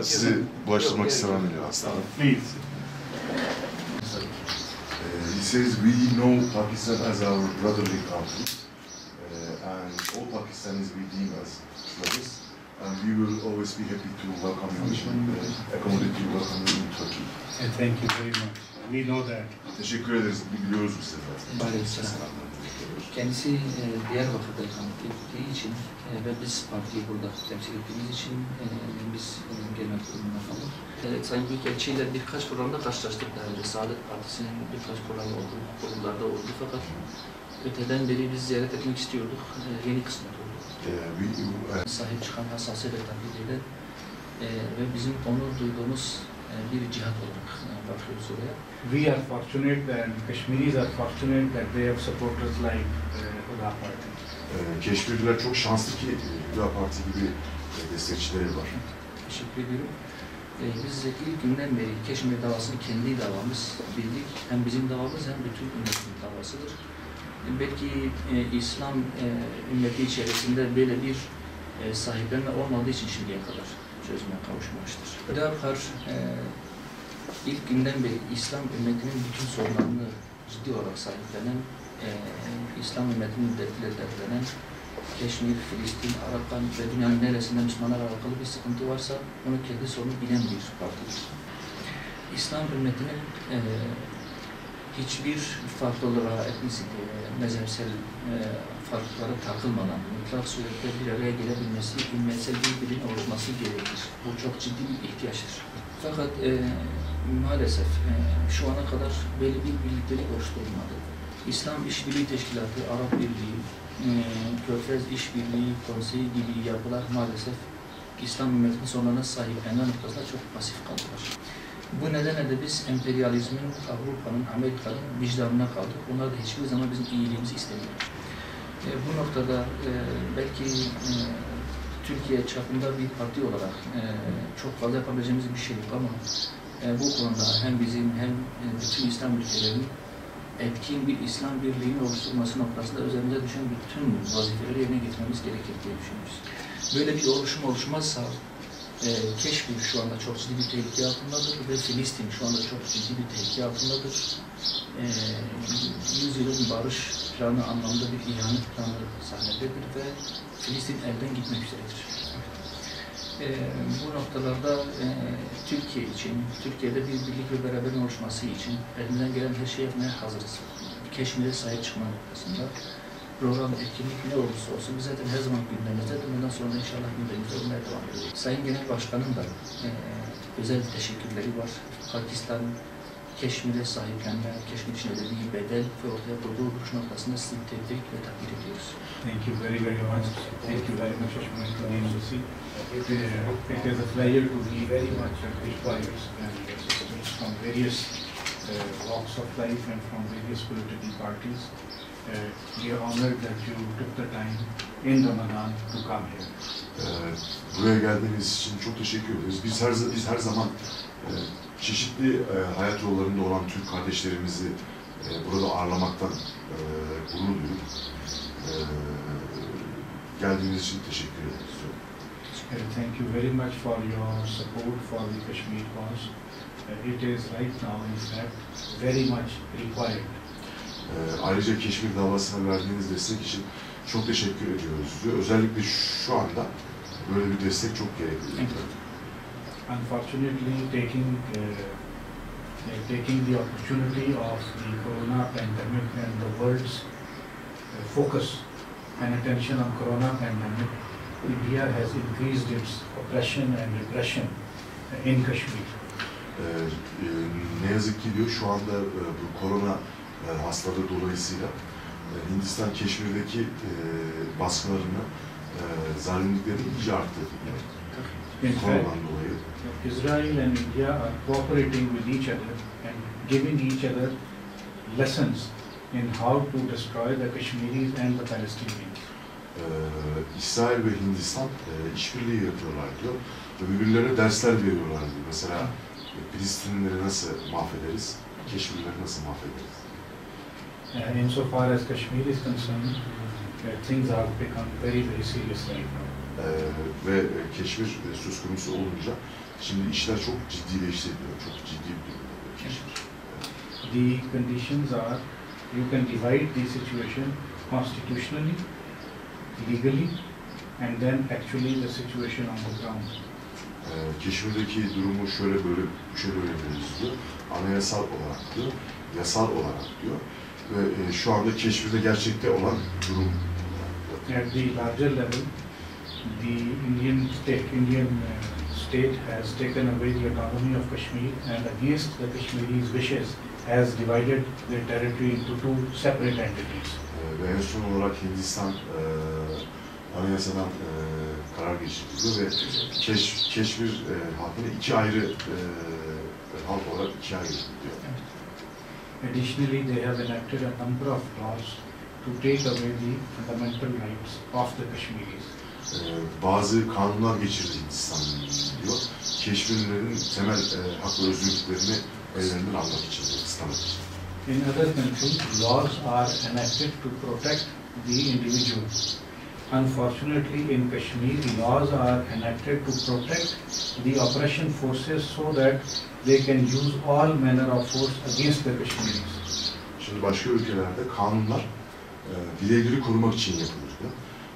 Sizi bulaştırmak istemem diyor aslında. Please. He says we know Pakistan as our brotherly country, and all Pakistanis we deem as brothers, and we will always be happy to welcome you and accommodate you, welcome you in Turkey. Thank you very much. We know that. Teşekkür ederiz. Biliyoruz bu sefer. Kendisi Diyarbakır'da ikamet ettiği için ve biz partiyi burada temsil ettiğimiz için biz gelmek durumunda kaldık. Sayın Büyükelçi ile birkaç programda karşılaştık daha önce. Saadet Partisi'nin birkaç programı oldu, kurumlarda oldu fakat öteden beri biz ziyaret etmek istiyorduk. Yeni kısmet oldu. Sahip çıkan hassasiyet ve takdiriyle ve bizim onur duyduğumuz bir cihat olarak bakıyoruz oraya. We are fortunate and Kashmiris are fortunate that they have supporters like Huda Party. Keşmirliler çok şanslı ki Huda Parti gibi destekçileri var. Teşekkür ediyorum. Biz ilk günden beri Keşmir davasını kendi davamız bildik. Hem bizim davamız hem bütün ümmetin davasıdır. Belki İslam ümmeti içerisinde böyle bir sahiplenme olmadığı için şimdiye kadar çözüme kavuşmamıştır. Hüdapar ilk günden beri İslam ümmetinin bütün sorunlarını ciddi olarak sahiplenen, İslam ümmetinin dertleriyle dertlenen, Keşmir, Filistin, Arakan ve dünyanın neresinde Müslümanlarla alakalı bir sıkıntı varsa onu kendi sorunu bilen bir partidir. İslam ümmetinin hiçbir farklılığa, etnisite, mezhepsel farklılıklara takılmadan mutlak surette bir araya gelebilmesi, ümmetsel bir birliğin oluşması gerekir. Bu çok ciddi bir ihtiyaçtır. Fakat maalesef şu ana kadar belli bir birliktelik oluşturulmadı. İslam İşbirliği Teşkilatı, Arap Birliği, Körfez İşbirliği Konseyi gibi yapılar maalesef İslam ümmetinin sorunlarına sahiplenme noktasında çok pasif kaldılar. Bu nedenle de biz emperyalizmin, Avrupa'nın, Amerika'nın vicdanına kaldık. Onlar da hiçbir zaman bizim iyiliğimizi istemiyor. Bu noktada belki Türkiye çapında bir parti olarak çok fazla yapabileceğimiz bir şey yok ama bu konuda hem bizim hem bütün İslam ülkelerinin etkin bir İslam birliğinin oluşturulması noktasında üzerimize düşen bütün vazifeleri yerine getirmemiz gerekir diye düşünüyoruz. Böyle bir oluşum oluşmazsa Keşmir şu anda çok ciddi bir tehlike altındadır ve Filistin şu anda çok ciddi bir tehlike altındadır. 100 yılın barış planı anlamında bir ihanet planı sahnededir ve Filistin elden gitmek üzeredir. Bu noktalarda Türkiye için, Türkiye'de bir birlik ve beraberin oluşması için elimizden gelen her şeyi yapmaya hazırız. Keşmir'e sahip çıkma noktasında program, etkinlik ne olursa olsun biz zaten her zaman gündemimizde. Bundan sonra inşallah gündemimizde olmaya devam edeceğiz. Sayın Genel Başkan'ın da özel teşekkürleri var. Pakistan, Keşmir'e sahiplenme, Keşmir için ödediği bedel ve ortaya koyduğu duruş noktasında sizi tebrik ve takdir ediyoruz. Thank you very much. Thank you very much, It is a pleasure to be very much advisors and assistants from various walks of life and from various political parties. We are honored that you took the time in Ramadan to come here. Buraya geldiğiniz için çok teşekkür ederiz. Biz her zaman çeşitli hayat yollarında olan Türk kardeşlerimizi burada ağırlamaktan gurur duyduk. Geldiğiniz için teşekkür ederiz. Thank you very much for your support for the Kashmir cause. It is right now, in fact, very much required. Ayrıca Keşmir davasına verdiğiniz destek için çok teşekkür ediyoruz size. Özellikle şu anda böyle bir destek çok gerekli. Unfortunately, taking the opportunity of the corona pandemic and the world's focus and attention on corona pandemic, India has increased its oppression and repression in Kashmir. Ne yazık ki diyor şu anda bu korona hastalığı dolayısıyla Hindistan Keşmir'deki baskılarını, zalimlikleri iyice arttırdı. In fact, Israel and India are cooperating with each other and giving each other lessons in how to destroy the Kashmiris and the Palestinians. İsrail ve Hindistan işbirliği yapıyorlar diyor ve birbirlerine dersler veriyorlar diyor. Mesela Filistinlileri nasıl mahvederiz, Keşmirleri nasıl mahvederiz? Insofar as Kashmir is concerned, things have become very serious right now. Ve Keşmir söz konusu olunca şimdi işler çok ciddileşti diyor. Çok ciddi bir durumda Keşmir. The conditions are, you can divide the situation constitutionally, legally, and then actually the situation on the ground. Keşmir'deki durumu şöyle böyle bölebiliriz diyor. Anayasal olarak diyor, yasal olarak diyor ve şu anda Keşmir'de gerçekte olan durum. At the larger level, the Indian state has taken away the autonomy of Kashmir and against the Kashmiris' wishes has divided their territory into two separate entities. Ve en son olarak Hindistan anayasadan karar geçirdi ve Keşmir halkını iki ayrı halk olarak ikiye ayırıyor. Additionally, they have enacted a number of laws to take away the fundamental rights of the Kashmiris. Bazı kanunlar geçirdi Hindistan diyor. Keşmirlilerin temel hak ve özgürlüklerini ellerinden almak için, kısıtlamak için. In other countries, laws are enacted to protect the individual. Unfortunately, in Kashmir, laws are enacted to protect the oppression forces so that they can use all manner of force against the Kashmiris. Şimdi başka ülkelerde kanunlar bireyleri korumak için yapılır.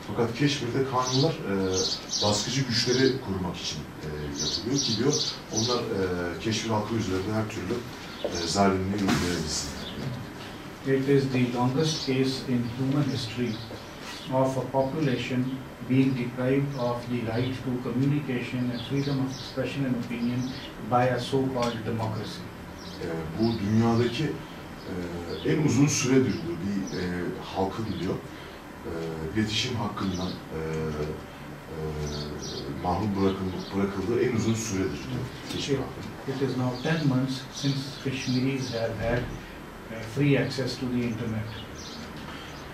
Fakat Keşmir'de kanunlar baskıcı güçleri korumak için yapılıyor ki diyor, onlar Keşmir halkı üzerinde her türlü zalimliği uygulayabilsin. It is the longest case in human history of a population being deprived of the right to communication and freedom of expression and opinion by a so-called democracy. Bu dünyadaki en uzun süredir diyor, bir halkın diyor, iletişim hakkından mahrum bırakıldığı en uzun süredir diyor. It is now 10 months since Kashmiris have had free access to the internet.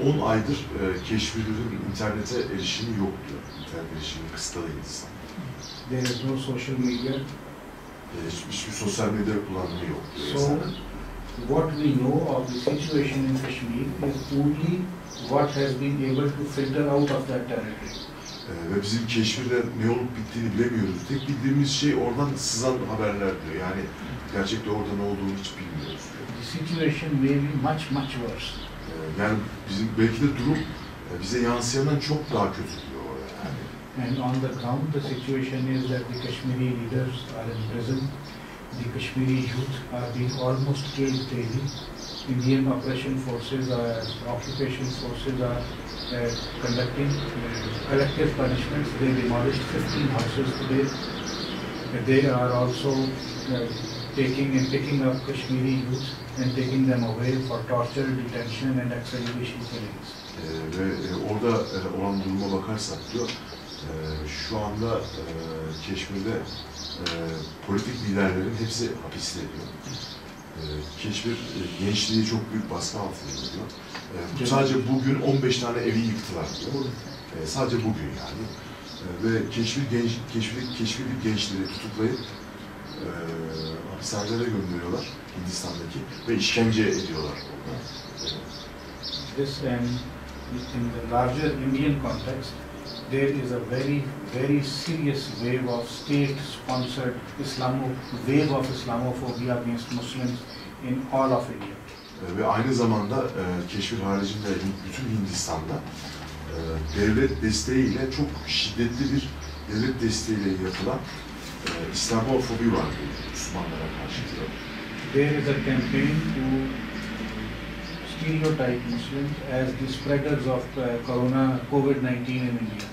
10 aydır Keşmirlilerin internete erişimi yok diyor. İnternet erişimi kısıtlı Hindistan. There is no social media. Hiçbir sosyal medya kullanımı yok diyor. So, what we know of the situation in Kashmir is only what has been able to filter out of that territory. Ve bizim Keşmir'de ne olup bittiğini bilemiyoruz. Tek bildiğimiz şey oradan sızan haberler diyor. Yani gerçekte orada ne olduğunu hiç bilmiyoruz diyor. The situation may be much worse. Yani bizim belki de durum bize yansıyandan çok daha kötü diyor oraya yani. And on the ground, the situation is that the Kashmiri leaders are in prison. The Kashmiri youth are being almost killed daily. Indian occupation forces are conducting collective punishments. They demolished 15 houses today. They are also picking up Kashmiri youth and taking them away for torture, detention and execution killings. Ve orada olan duruma bakarsak diyor, şu anda Keşmir'de politik liderlerin hepsi hapiste diyor. Keşmir gençliği çok büyük baskı altında diyor. Sadece bugün 15 tane evi yıktılar diyor. Sadece bugün yani. Ve Keşmirli gençleri tutuklayıp hapishanelere gönderiyorlar Hindistan'daki ve işkence ediyorlar orada. This and in the larger Indian context, there is a very serious wave of state-sponsored wave of Islamophobia against Muslims in all of India. Ve aynı zamanda Keşmir haricinde bütün Hindistan'da devlet desteğiyle çok şiddetli bir devlet desteğiyle yapılan İslamofobi var Müslümanlara karşı. There is a campaign to stereotype Muslims as the spreaders of COVID-19 in India.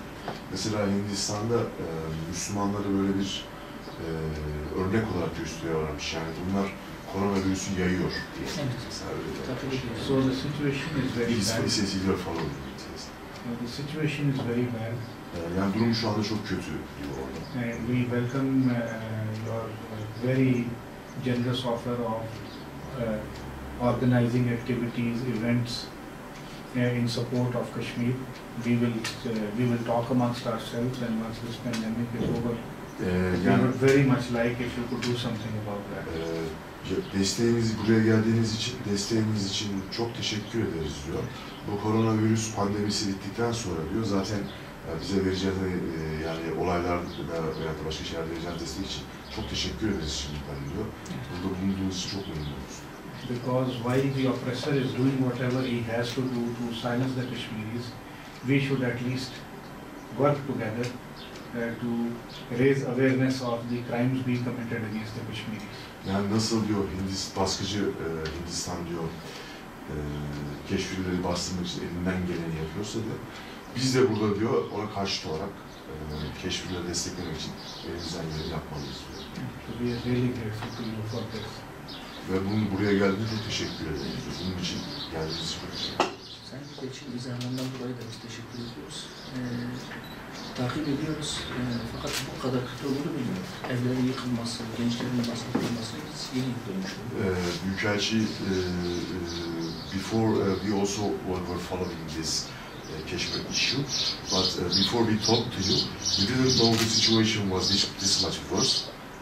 Mesela Hindistan'da Müslümanları böyle bir örnek olarak gösteriyorlarmış. Yani bunlar koronavirüsü yayıyor diye. Mesela öyle de. So the situation is very bad. The situation is very bad. Yani durum şu anda çok kötü diyor orada. And we welcome your very generous offer of organizing activities, events in support of Kashmir. We will talk amongst ourselves, and once this pandemic is over, we would very much like if you could do something about that. Desteğinizi, buraya geldiğiniz için, desteğiniz için çok teşekkür ederiz diyor. Bu koronavirüs pandemisi bittikten sonra diyor zaten bize vereceğiniz yani olaylarda veya da başka şeylerde vereceğiniz destek için çok teşekkür ederiz şimdiden diyor. Burada bulunduğunuz için çok memnunuz. Because while the oppressor is doing whatever he has to do to silence the Kashmiris, we should at least work together to raise awareness of the crimes being committed against the Kashmiris. Yani nasıl diyor baskıcı Hindistan diyor Keşmirleri bastırmak için elinden geleni yapıyorsa diyor. Biz de burada diyor ona karşı olarak Keşmirleri desteklemek için elimizden geleni yapmalıyız diyor. So we are really grateful to you for this. Ve bunun buraya geldiğinde çok teşekkür ederiz. Bunun için geldiğiniz için çok teşekkür ederiz. Sayın Büyükelçi izahlarından dolayı da biz teşekkür ediyoruz. Takip ediyoruz. Fakat bu kadar kötü olduğunu bilmiyoruz. Evlerin yıkılması, gençlerin bastırılması biz yeni görmüş olduk. Büyükelçi, before we also were following this Kashmir issue, but before we talked to you, we didn't know the situation was this much worse,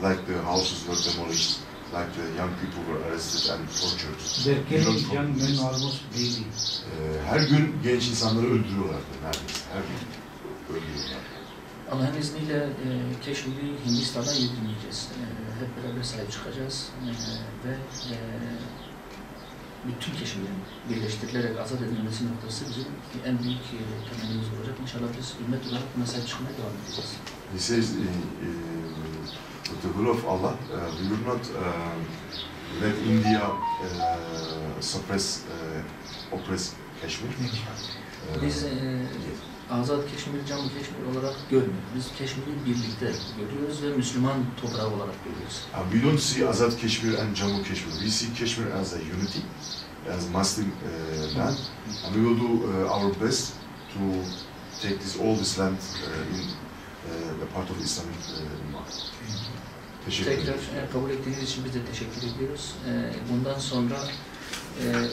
like the houses were demolished, like the young people were arrested and tortured. They're killing young men almost daily. Her gün genç insanları öldürüyorlardı neredeyse, her gün öldürüyorlar. Allah'ın izniyle Keşmir'i Hindistan'a yedirmeyeceğiz. Hep beraber sahip çıkacağız ve bütün Keşmir'in birleştirilerek azat edilmesi noktası bizim en büyük temennimiz olacak. İnşallah biz ümmet olarak buna sahip çıkmaya devam edeceğiz. He says, with the will of Allah, we will not let India suppress, oppress Kashmir. Biz Azad Keşmir, Cammu Keşmir olarak görmüyoruz. Biz Keşmir'i birlikte görüyoruz ve Müslüman toprağı olarak görüyoruz. We don't see Azad Kashmir and Jammu Kashmir. We see Kashmir as a unity, as Muslim land, and we will do our best to take all this land in a part of Islamic Ummah. Teşekkür ederim. Tekrar kabul ettiğiniz için biz de teşekkür ediyoruz. Bundan sonra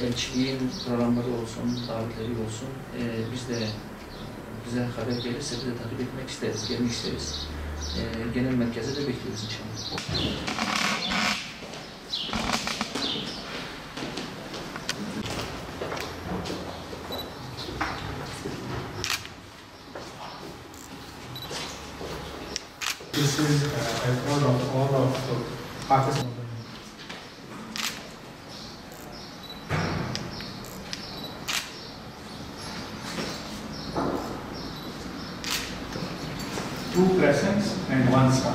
elçiliğin programları olsun, davetleri olsun, biz de bize haber gelirse biz de takip etmek isteriz, gelmek isteriz. Genel merkeze de bekliyoruz inşallah. This is a code of all of Pakistan. Two crescents and one star.